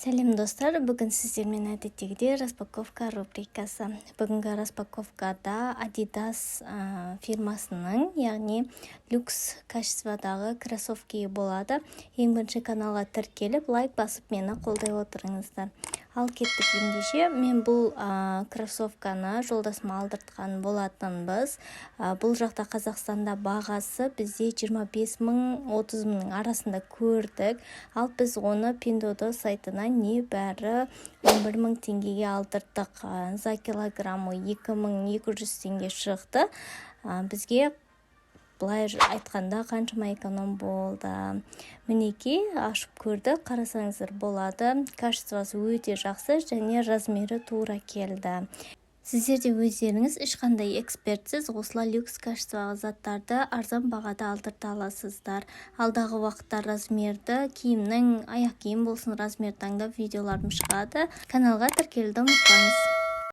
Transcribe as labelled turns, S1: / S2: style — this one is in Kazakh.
S1: Сәлем достар, бүгін сіздермен әдеттегідей распаковка рубрикасы. Бүгінгі распаковкада Adidas фирмасының, яғни люкс качестводағы кроссовки болады. Ең бірінші каналға тіркеліп, лайк басып мені қолдай отырыңыздар. Ал кеттік ендеше, мен бұл кроссовканы жолдасыма алдыртқан болатынбыз. Бұл жақта Қазақстанда бағасы бізде 25 мың 30 мың арасында көрдік. Ал біз оны Pinduoduo сайтына небәрі 11 мың теңгеге алдырдық. За килограммы 2200 теңге шықты. Бізге былай айтқанда қаншама эконом болды. Мінекей, ашып көрді, қарасаңыздар болады. Качествосы өте жақсы және размері тура келді. Сіздер де өздеріңіз ешқандай экспертсіз осылай люкс качестводағы заттарды арзан бағада алдырта аласыздар. Алдағы уақытта размерді, киімнің, аяқ киім болсын размер таңдап видеоларым шығады. Каналға тіркелуді ұмытпаңыз.